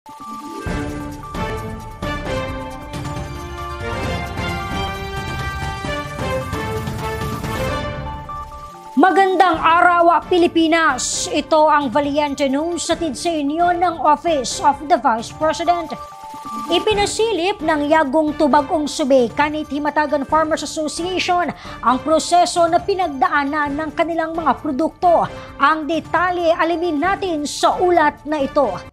Magandang araw, Pilipinas! Ito ang Valiente News hatid sa inyo ng Office of the Vice President. Ipinasilip ng Yagong Tubag-ong Subay Kanit Himatagan Farmers Association ang proseso na pinagdaanan ng kanilang mga produkto. Ang detalye alamin natin sa ulat na ito.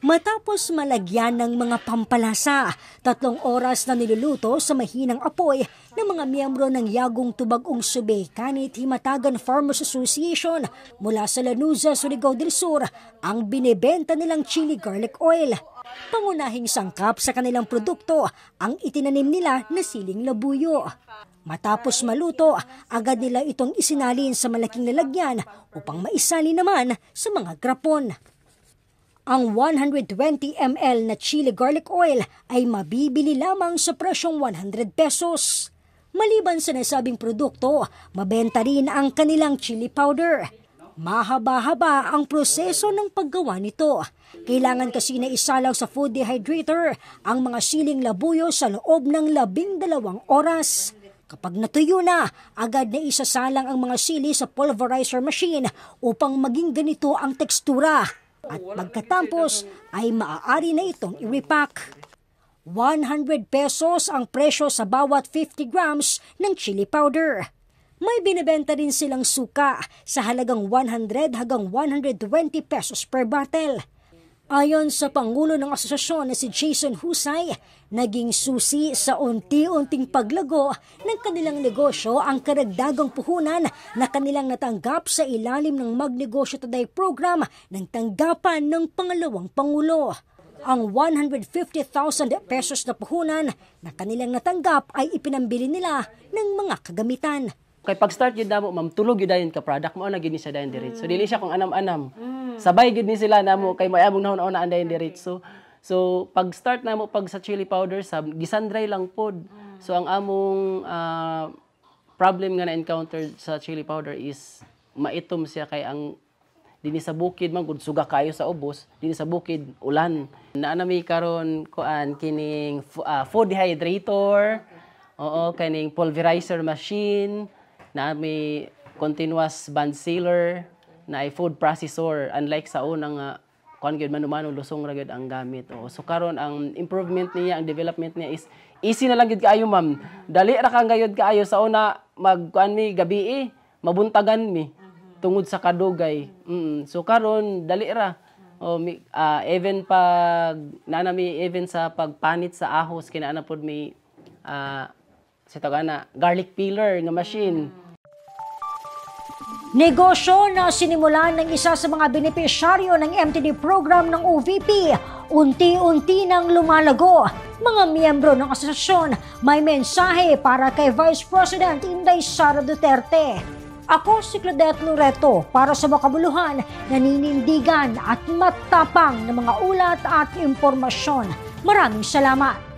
Matapos malagyan ng mga pampalasa, 3 oras na niluluto sa mahinang apoy ng mga miyembro ng Yagong Tubag-ong Subay Kanit Himatagan Farmers Association mula sa Lanuza, Surigao del Sur ang binebenta nilang chili garlic oil. Pangunahing sangkap sa kanilang produkto ang itinanim nila na siling labuyo. Matapos maluto, agad nila itong isinalin sa malaking lalagyan upang maisali naman sa mga grapon. Ang 120 ml na chili garlic oil ay mabibili lamang sa presyong 100 pesos. Maliban sa nasabing produkto, mabenta rin ang kanilang chili powder. Mahaba-haba ang proseso ng paggawa nito. Kailangan kasi na isalaw sa food dehydrator ang mga siling labuyo sa loob ng 12 oras. Kapag natuyo na, agad na isasalang ang mga sili sa pulverizer machine upang maging ganito ang tekstura. At pagkatapos ay maaari na itong i-repack. 100 pesos ang presyo sa bawat 50 grams ng chili powder. May binibenta rin silang suka sa halagang 100 hanggang 120 pesos per bottle. Ayon sa Pangulo ng Asosasyon na si Jason Husay, naging susi sa unti-unting paglago ng kanilang negosyo ang karagdagang puhunan na kanilang natanggap sa ilalim ng Magnegosyo Today program ng tanggapan ng pangalawang Pangulo. Ang 150,000 pesos na puhunan na kanilang natanggap ay ipinambili nila ng mga kagamitan. Kay pag-start yun na mo, ma'am, tulog yun dayon ka product mo, na gini siya dayon diretso. So, dili siya kung anam-anam. Sabay yun ni sila na mo, kay may among nauna-una ang dayon diretso. So, pag-start na mo, pag sa chili powder, gisandray lang pod. So, ang among problem nga na-encounter sa chili powder is, maitom siya kay ang dini sa bukid man gud suga kayo sa ubos, dini sa bukid ulan. Naanami karon kuan kining food dehydrator, oo, kining pulverizer machine, na may continuous band sealer, na ay food processor, unlike sa unang kuan gyud mano-mano lusong ra gyud ang gamit. Oo. So karon ang improvement niya, ang development niya is easy na lang gyud kaayo, ma'am. Dali ra kang gayud kaayo sa una magkuan mi gabi mabuntagan mi tungod sa kadugay. So karon dali ra. Even pag nanami even sa pagpanit sa ahos kinaana pod mi sa tagana garlic peeler nga machine. Negosyo na sinimulan ng isa sa mga benepisyaryo ng MTD program ng OVP, unti-unti nang lumalago. Mga miyembro ng asosasyon, may mensahe para kay Vice President Inday Sara Duterte. Ako si Claudette Loreto para sa makabuluhan, naninindigan at matapang na mga ulat at impormasyon. Maraming salamat.